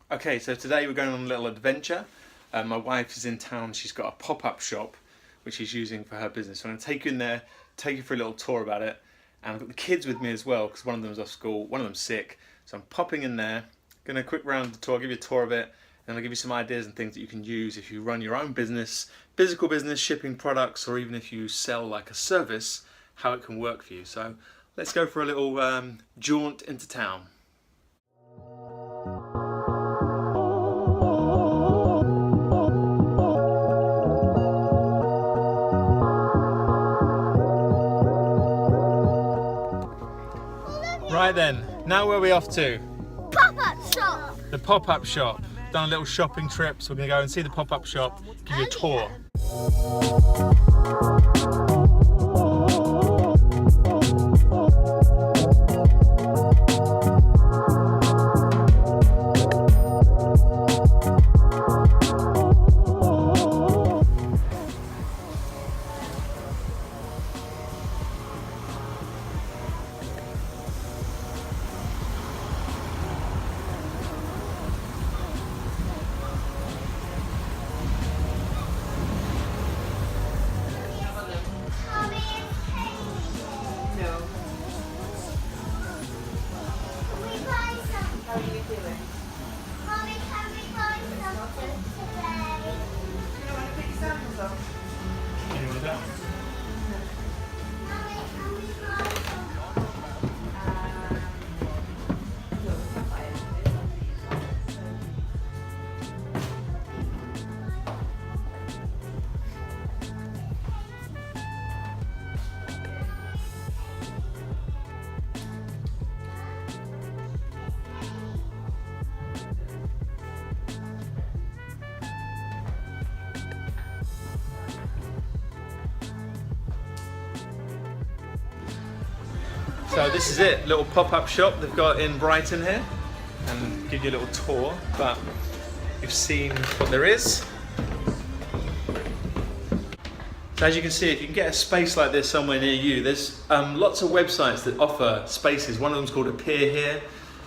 Okay, so today we're going on a little adventure. My wife is in town. She's got a pop-up shop which she's using for her business. So I'm going to take you in there, take you for a little tour about it. And I've got the kids with me as well because one of them's off school, one of them's sick. So I'm popping in there, going to quick round the tour, give you a tour of it, and I'll give you some ideas and things that you can use if you run your own business, physical business, shipping products, or even if you sell like a service, how it can work for you. So let's go for a little jaunt into town. Right then, now where are we off to? Pop-up shop! The pop-up shop. Done a little shopping trip, so we're going to go and see the pop-up shop, give you a tour. So this is it, little pop-up shop they've got in Brighton here, and give you a little tour, but you've seen what there is. So as you can see, if you can get a space like this somewhere near you, there's lots of websites that offer spaces. One of them's called Appear Here.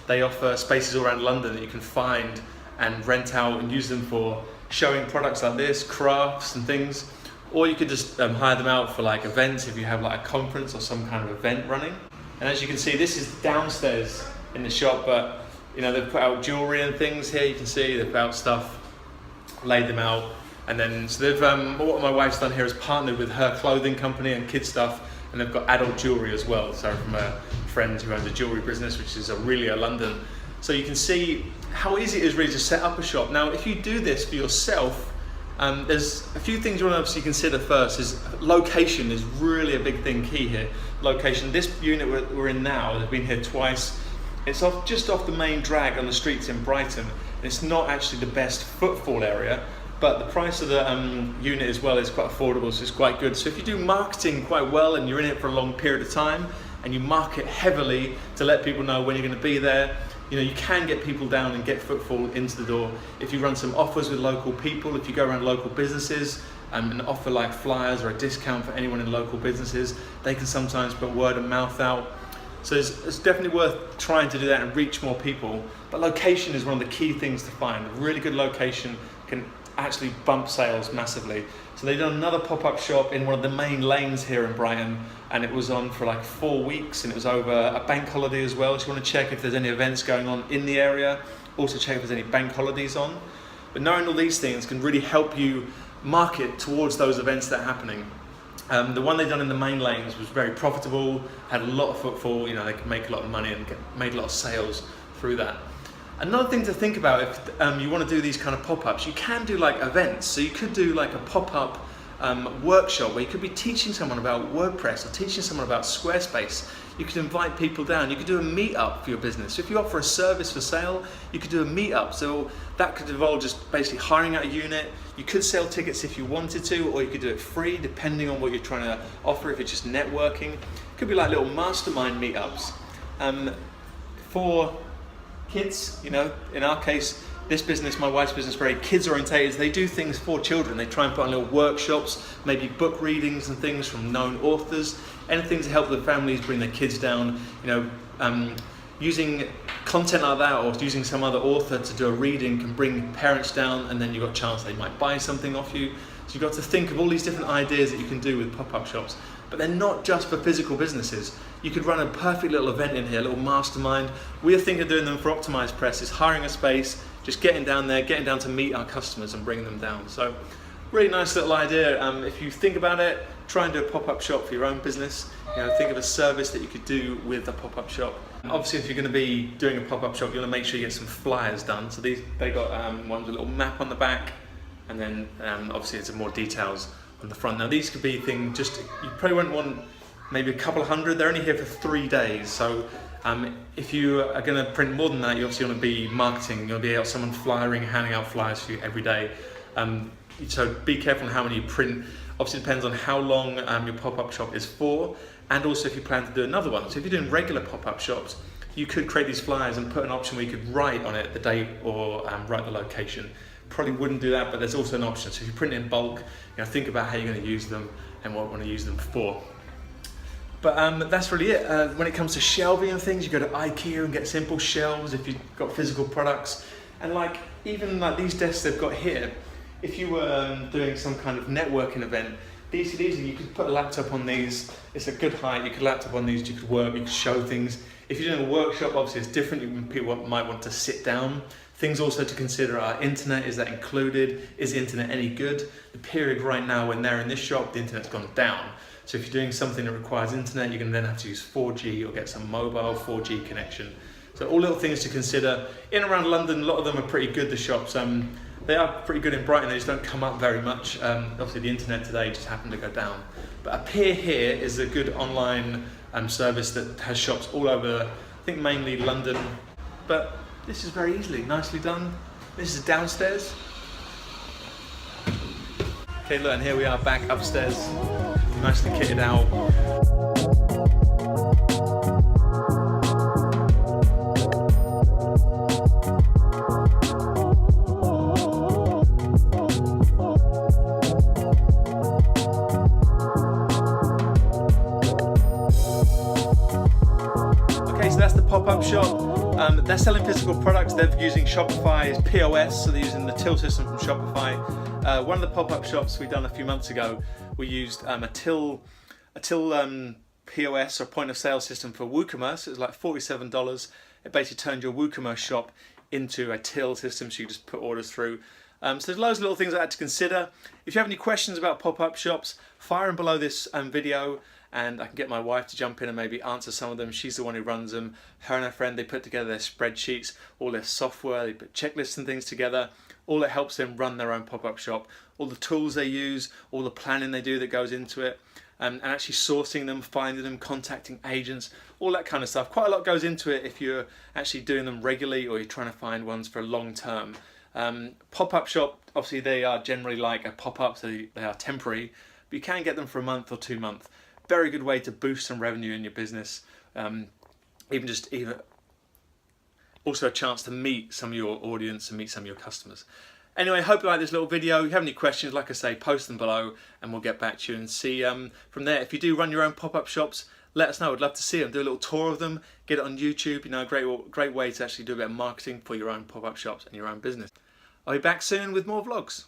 They offer spaces all around London that you can find and rent out and use them for showing products like this, crafts and things. Or you could just hire them out for like events if you have like a conference or some kind of event running. And as you can see, this is downstairs in the shop, but you know, they've put out jewelry and things here. You can see they've put out stuff, laid them out, and then so they've what my wife's done here is partnered with her clothing company and kids stuff, and they've got adult jewelry as well. So from a friend who owns a jewelry business, which is Aurelia London. So you can see how easy it is really to set up a shop. Now, if you do this for yourself, there's a few things you want to obviously consider first. Is location is really a big thing key here. Location. This unit we're in now, I've been here twice. It's just off the main drag on the streets in Brighton. It's not actually the best footfall area, but the price of the unit as well is quite affordable, so it's quite good. So if you do marketing quite well and you're in it for a long period of time and you market heavily to let people know when you're going to be there, you know, you can get people down and get footfall into the door. If you run some offers with local people, if you go around local businesses and offer like flyers or a discount for anyone in local businesses, they can sometimes put word of mouth out. So it's definitely worth trying to do that and reach more people. But location is one of the key things to find. A really good location can actually bump sales massively. So they've done another pop-up shop in one of the main lanes here in Brighton, and it was on for like 4 weeks, and it was over a bank holiday as well. So you want to check if there's any events going on in the area, also check if there's any bank holidays on. But knowing all these things can really help you market towards those events that are happening. The one they've done in the main lanes was very profitable, had a lot of footfall, you know, they could make a lot of money and made a lot of sales through that. Another thing to think about if you want to do these kind of pop-ups, you can do like events. So you could do like a pop-up workshop where you could be teaching someone about WordPress or teaching someone about Squarespace. You could invite people down. You could do a meetup for your business. So if you offer a service for sale, you could do a meetup. So that could involve just basically hiring out a unit. You could sell tickets if you wanted to, or you could do it free depending on what you're trying to offer, if it's just networking. It could be like little mastermind meetups. For kids, you know, in our case, this business, my wife's business, very kids orientated. They do things for children. They try and put on little workshops, maybe book readings and things from known authors, anything to help the families bring their kids down. You know, using content like that or using some other author to do a reading can bring parents down, and then you've got a chance they might buy something off you. So you've got to think of all these different ideas that you can do with pop-up shops. But they're not just for physical businesses. You could run a perfect little event in here, a little mastermind. We're thinking of doing them for Optimized Press, is hiring a space, just getting down there, getting down to meet our customers and bringing them down. So really nice little idea. If you think about it, try and do a pop-up shop for your own business. Think of a service that you could do with a pop-up shop. Obviously, if you're going to be doing a pop-up shop, you want to make sure you get some flyers done. So they got ones with a little map on the back, and then obviously it's more details on the front. Now these could be things you probably won't want maybe a couple of hundred. They're only here for 3 days, so if you are going to print more than that, you obviously want to be marketing. You want to be someone flyering, handing out flyers for you every day. So be careful on how many you print. Obviously, it depends on how long your pop-up shop is for, and also if you plan to do another one. So if you're doing regular pop-up shops, you could create these flyers and put an option where you could write on it the date or write the location. Probably wouldn't do that, but there's also an option. So if you print in bulk, think about how you're going to use them and what you want to use them for. But that's really it. When it comes to shelving and things, you go to IKEA and get simple shelves if you've got physical products. And even these desks they've got here, if you were doing some kind of networking event, these could easily, you could put a laptop on these. It's a good height. You could laptop on these. You could work. You could show things. If you're doing a workshop, obviously it's different. People might want to sit down. Things also to consider are internet. Is that included? Is the internet any good? The period right now when they're in this shop, the internet's gone down. So if you're doing something that requires internet, you're going to then have to use 4G or get some mobile 4G connection. So all little things to consider. In and around London, a lot of them are pretty good, the shops. They are pretty good in Brighton, they just don't come up very much. Obviously the internet today just happened to go down. But Appear Here is a good online service that has shops all over, I think mainly London. But this is very easily, nicely done. This is downstairs. Okay, look, and here we are back upstairs, nicely kitted out. Okay, so that's the pop-up shop. They're selling physical products. They're using Shopify's POS, so they're using the till system from Shopify. One of the pop-up shops we done a few months ago, we used a till POS or point of sale system for WooCommerce. It was like $47. It basically turned your WooCommerce shop into a till system, so you just put orders through. So there's loads of little things like that to consider. If you have any questions about pop-up shops, fire them below this video, and I can get my wife to jump in and maybe answer some of them. She's the one who runs them. Her and her friend, they put together their spreadsheets, all their software, they put checklists and things together. All that helps them run their own pop-up shop. All the tools they use, all the planning they do that goes into it, and actually sourcing them, finding them, contacting agents, all that kind of stuff. Quite a lot goes into it if you're actually doing them regularly or you're trying to find ones for a long term. Pop-up shop, obviously they are generally like a pop-up, so they are temporary, but you can get them for a month or 2 months. Very good way to boost some revenue in your business. Even also a chance to meet some of your audience and meet some of your customers. Anyway, hope you like this little video. If you have any questions, like I say, post them below and we'll get back to you and see from there. If you do run your own pop-up shops, let us know. I'd love to see them. Do a little tour of them, get it on YouTube. Great way to actually do a bit of marketing for your own pop-up shops and your own business. I'll be back soon with more vlogs.